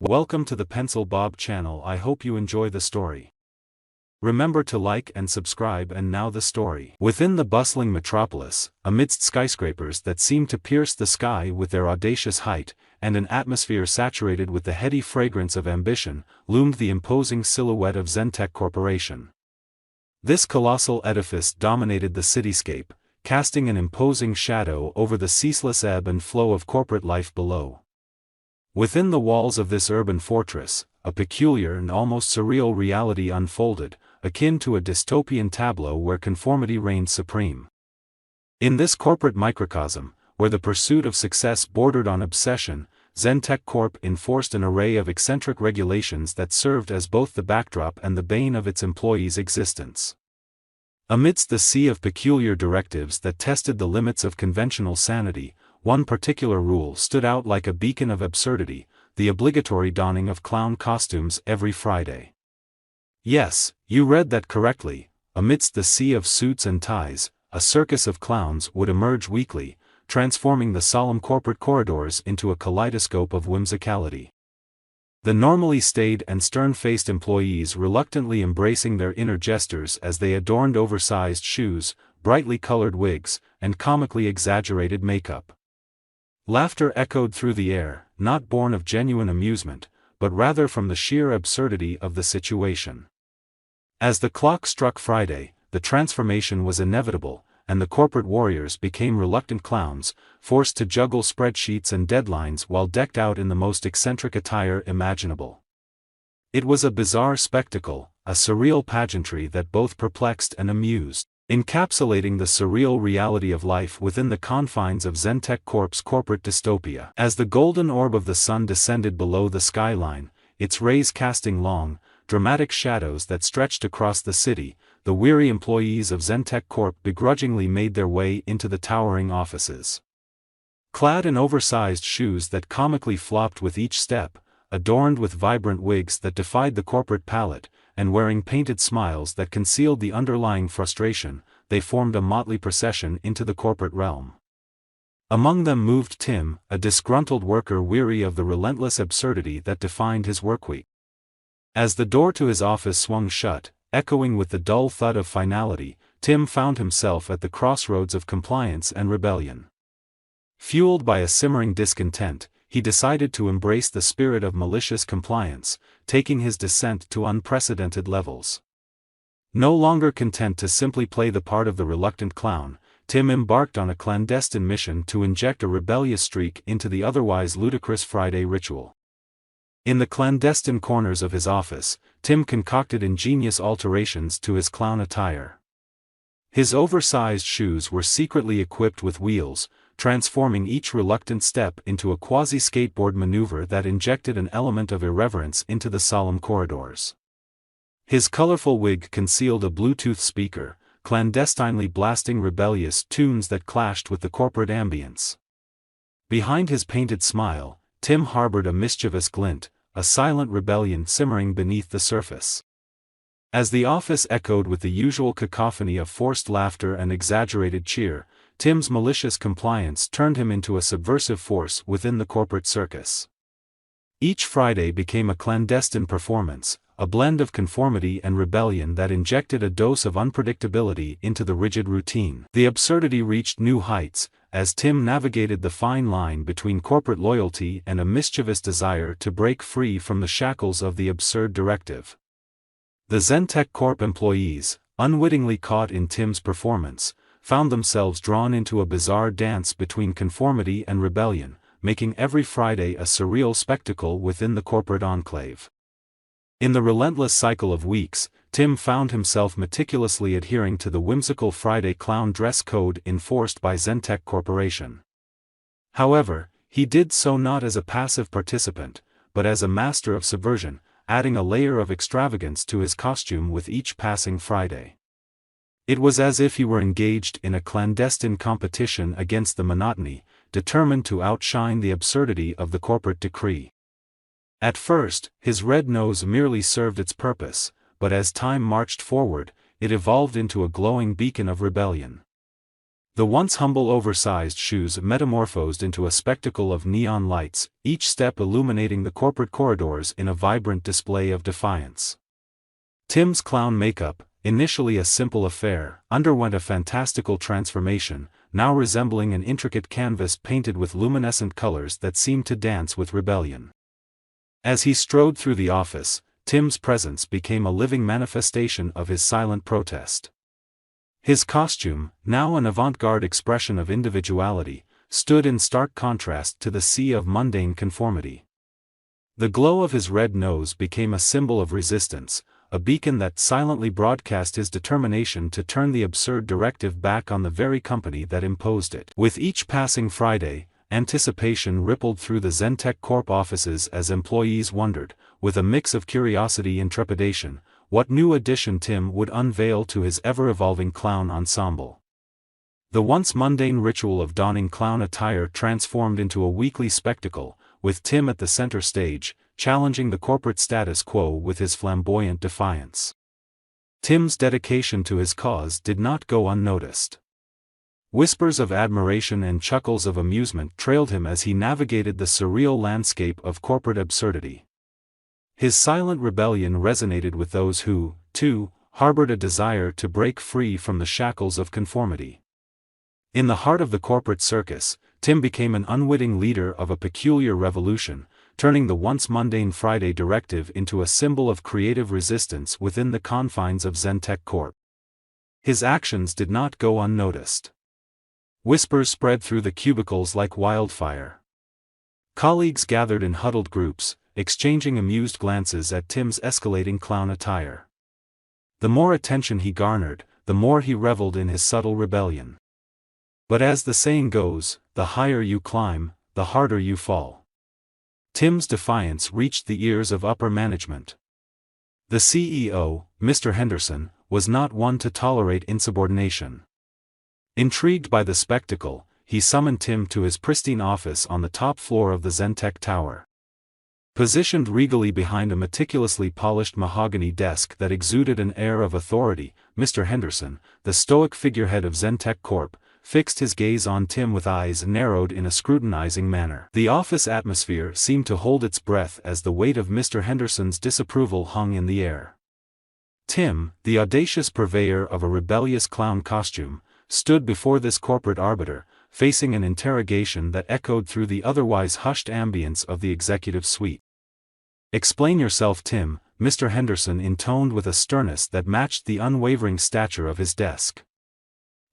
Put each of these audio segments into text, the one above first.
Welcome to the Pencil Bob channel. I hope you enjoy the story. Remember to like and subscribe. And now the story. Within the bustling metropolis, amidst skyscrapers that seem to pierce the sky with their audacious height, and an atmosphere saturated with the heady fragrance of ambition, loomed the imposing silhouette of Zentech Corporation. This colossal edifice dominated the cityscape, casting an imposing shadow over the ceaseless ebb and flow of corporate life below. Within the walls of this urban fortress, a peculiar and almost surreal reality unfolded, akin to a dystopian tableau where conformity reigned supreme. In this corporate microcosm, where the pursuit of success bordered on obsession, Zentech Corp enforced an array of eccentric regulations that served as both the backdrop and the bane of its employees' existence. Amidst the sea of peculiar directives that tested the limits of conventional sanity, one particular rule stood out like a beacon of absurdity: the obligatory donning of clown costumes every Friday. Yes, you read that correctly. Amidst the sea of suits and ties, a circus of clowns would emerge weekly, transforming the solemn corporate corridors into a kaleidoscope of whimsicality. The normally staid and stern-faced employees reluctantly embracing their inner jesters as they adorned oversized shoes, brightly colored wigs, and comically exaggerated makeup. Laughter echoed through the air, not born of genuine amusement, but rather from the sheer absurdity of the situation. As the clock struck Friday, the transformation was inevitable, and the corporate warriors became reluctant clowns, forced to juggle spreadsheets and deadlines while decked out in the most eccentric attire imaginable. It was a bizarre spectacle, a surreal pageantry that both perplexed and amused, encapsulating the surreal reality of life within the confines of Zentech Corp's corporate dystopia. As the golden orb of the sun descended below the skyline, its rays casting long, dramatic shadows that stretched across the city, the weary employees of Zentech Corp begrudgingly made their way into the towering offices. Clad in oversized shoes that comically flopped with each step, adorned with vibrant wigs that defied the corporate palette, and wearing painted smiles that concealed the underlying frustration, they formed a motley procession into the corporate realm. Among them moved Tim, a disgruntled worker weary of the relentless absurdity that defined his workweek. As the door to his office swung shut, echoing with the dull thud of finality, Tim found himself at the crossroads of compliance and rebellion. Fueled by a simmering discontent, he decided to embrace the spirit of malicious compliance, taking his descent to unprecedented levels. No longer content to simply play the part of the reluctant clown, Tim embarked on a clandestine mission to inject a rebellious streak into the otherwise ludicrous Friday ritual. In the clandestine corners of his office, Tim concocted ingenious alterations to his clown attire. His oversized shoes were secretly equipped with wheels, transforming each reluctant step into a quasi-skateboard maneuver that injected an element of irreverence into the solemn corridors. His colorful wig concealed a Bluetooth speaker, clandestinely blasting rebellious tunes that clashed with the corporate ambience. Behind his painted smile, Tim harbored a mischievous glint, a silent rebellion simmering beneath the surface. As the office echoed with the usual cacophony of forced laughter and exaggerated cheer, Tim's malicious compliance turned him into a subversive force within the corporate circus. Each Friday became a clandestine performance, a blend of conformity and rebellion that injected a dose of unpredictability into the rigid routine. The absurdity reached new heights, as Tim navigated the fine line between corporate loyalty and a mischievous desire to break free from the shackles of the absurd directive. The Zentech Corp employees, unwittingly caught in Tim's performance, found themselves drawn into a bizarre dance between conformity and rebellion, making every Friday a surreal spectacle within the corporate enclave. In the relentless cycle of weeks, Tim found himself meticulously adhering to the whimsical Friday clown dress code enforced by Zentech Corporation. However, he did so not as a passive participant, but as a master of subversion, adding a layer of extravagance to his costume with each passing Friday. It was as if he were engaged in a clandestine competition against the monotony, determined to outshine the absurdity of the corporate decree. At first, his red nose merely served its purpose, but as time marched forward, it evolved into a glowing beacon of rebellion. The once humble oversized shoes metamorphosed into a spectacle of neon lights, each step illuminating the corporate corridors in a vibrant display of defiance. Tim's clown makeup, initially a simple affair, underwent a fantastical transformation, now resembling an intricate canvas painted with luminescent colors that seemed to dance with rebellion. As he strode through the office, Tim's presence became a living manifestation of his silent protest. His costume, now an avant-garde expression of individuality, stood in stark contrast to the sea of mundane conformity. The glow of his red nose became a symbol of resistance, a beacon that silently broadcast his determination to turn the absurd directive back on the very company that imposed it. With each passing Friday, anticipation rippled through the Zentech Corp offices as employees wondered, with a mix of curiosity and trepidation, what new addition Tim would unveil to his ever-evolving clown ensemble. The once mundane ritual of donning clown attire transformed into a weekly spectacle, with Tim at the center stage, challenging the corporate status quo with his flamboyant defiance. Tim's dedication to his cause did not go unnoticed. Whispers of admiration and chuckles of amusement trailed him as he navigated the surreal landscape of corporate absurdity. His silent rebellion resonated with those who, too, harbored a desire to break free from the shackles of conformity. In the heart of the corporate circus, Tim became an unwitting leader of a peculiar revolution, turning the once mundane Friday directive into a symbol of creative resistance within the confines of Zentech Corp. His actions did not go unnoticed. Whispers spread through the cubicles like wildfire. Colleagues gathered in huddled groups, exchanging amused glances at Tim's escalating clown attire. The more attention he garnered, the more he reveled in his subtle rebellion. But as the saying goes, the higher you climb, the harder you fall. Tim's defiance reached the ears of upper management. The CEO, Mr. Henderson, was not one to tolerate insubordination. Intrigued by the spectacle, he summoned Tim to his pristine office on the top floor of the Zentech Tower. Positioned regally behind a meticulously polished mahogany desk that exuded an air of authority, Mr. Henderson, the stoic figurehead of Zentech Corp., fixed his gaze on Tim with eyes narrowed in a scrutinizing manner. The office atmosphere seemed to hold its breath as the weight of Mr. Henderson's disapproval hung in the air. Tim, the audacious purveyor of a rebellious clown costume, stood before this corporate arbiter, facing an interrogation that echoed through the otherwise hushed ambience of the executive suite. "Explain yourself, Tim," Mr. Henderson intoned with a sternness that matched the unwavering stature of his desk.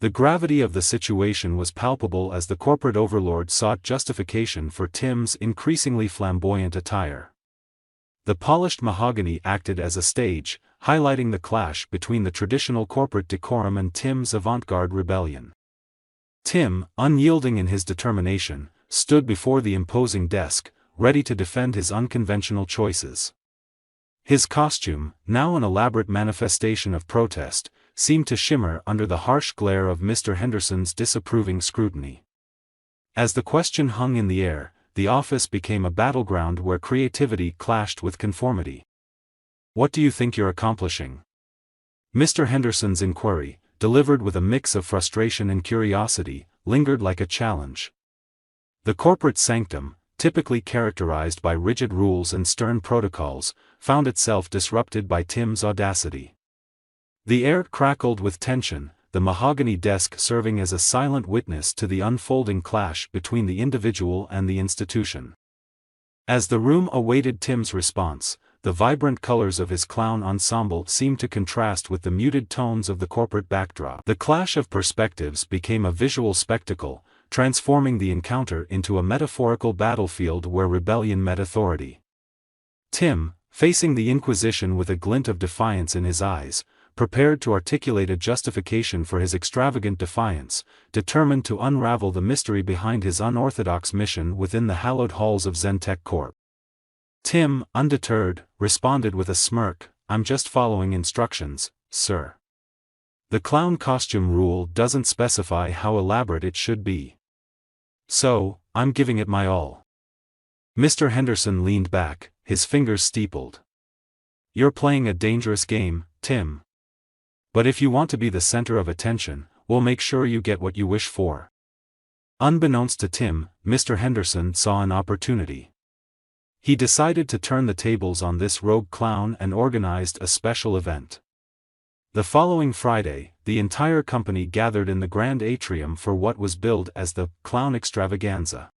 The gravity of the situation was palpable as the corporate overlord sought justification for Tim's increasingly flamboyant attire. The polished mahogany acted as a stage, highlighting the clash between the traditional corporate decorum and Tim's avant-garde rebellion. Tim, unyielding in his determination, stood before the imposing desk, ready to defend his unconventional choices. His costume, now an elaborate manifestation of protest, seemed to shimmer under the harsh glare of Mr. Henderson's disapproving scrutiny. As the question hung in the air, the office became a battleground where creativity clashed with conformity. "What do you think you're accomplishing?" Mr. Henderson's inquiry, delivered with a mix of frustration and curiosity, lingered like a challenge. The corporate sanctum, typically characterized by rigid rules and stern protocols, found itself disrupted by Tim's audacity. The air crackled with tension, the mahogany desk serving as a silent witness to the unfolding clash between the individual and the institution. As the room awaited Tim's response, the vibrant colors of his clown ensemble seemed to contrast with the muted tones of the corporate backdrop. The clash of perspectives became a visual spectacle, transforming the encounter into a metaphorical battlefield where rebellion met authority. Tim, facing the Inquisition with a glint of defiance in his eyes, prepared to articulate a justification for his extravagant defiance, determined to unravel the mystery behind his unorthodox mission within the hallowed halls of Zentech Corp. Tim, undeterred, responded with a smirk, "I'm just following instructions, sir. The clown costume rule doesn't specify how elaborate it should be. So, I'm giving it my all." Mr. Henderson leaned back, his fingers steepled. "You're playing a dangerous game, Tim. But if you want to be the center of attention, we'll make sure you get what you wish for. Unbeknownst to Tim, Mr. Henderson saw an opportunity. He decided to turn the tables on this rogue clown and organized a special event. The following Friday, the entire company gathered in the grand atrium for what was billed as the Clown Extravaganza.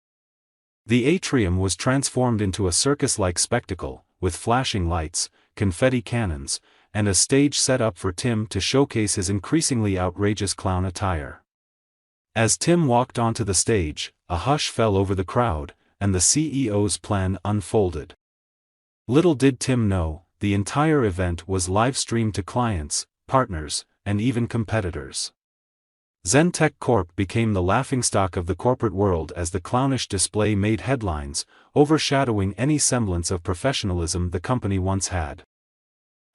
The atrium was transformed into a circus-like spectacle, with flashing lights, confetti cannons, and a stage set up for Tim to showcase his increasingly outrageous clown attire. As Tim walked onto the stage, a hush fell over the crowd, and the CEO's plan unfolded. Little did Tim know, the entire event was live-streamed to clients, partners, and even competitors. Zentech Corp became the laughingstock of the corporate world as the clownish display made headlines, overshadowing any semblance of professionalism the company once had.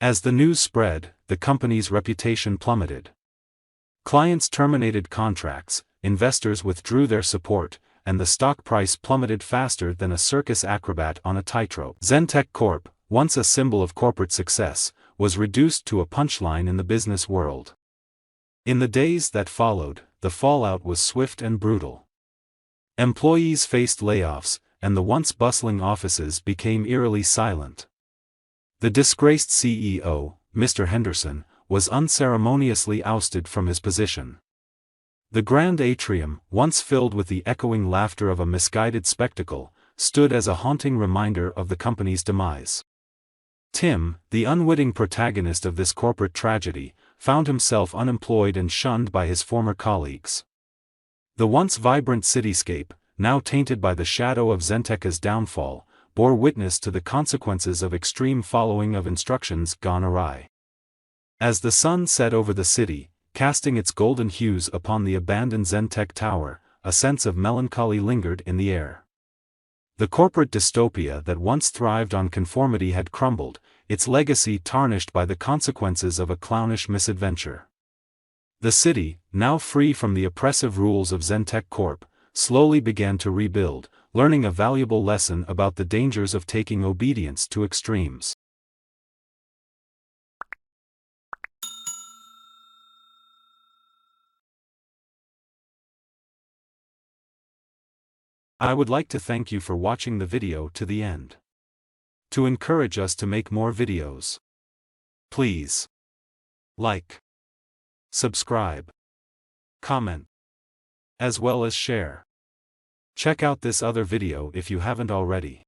As the news spread, the company's reputation plummeted. Clients terminated contracts, investors withdrew their support, and the stock price plummeted faster than a circus acrobat on a tightrope. Zentech Corp, once a symbol of corporate success, was reduced to a punchline in the business world. In the days that followed, the fallout was swift and brutal. Employees faced layoffs, and the once bustling offices became eerily silent. The disgraced CEO, Mr. Henderson, was unceremoniously ousted from his position. The grand atrium, once filled with the echoing laughter of a misguided spectacle, stood as a haunting reminder of the company's demise. Tim, the unwitting protagonist of this corporate tragedy, found himself unemployed and shunned by his former colleagues. The once vibrant cityscape, now tainted by the shadow of Zentech's downfall, bore witness to the consequences of extreme following of instructions gone awry. As the sun set over the city, casting its golden hues upon the abandoned Zentech tower, a sense of melancholy lingered in the air. The corporate dystopia that once thrived on conformity had crumbled, its legacy tarnished by the consequences of a clownish misadventure. The city, now free from the oppressive rules of Zentech Corp, slowly began to rebuild, learning a valuable lesson about the dangers of taking obedience to extremes. I would like to thank you for watching the video to the end. To encourage us to make more videos, please like, subscribe, comment, as well as share. Check out this other video if you haven't already.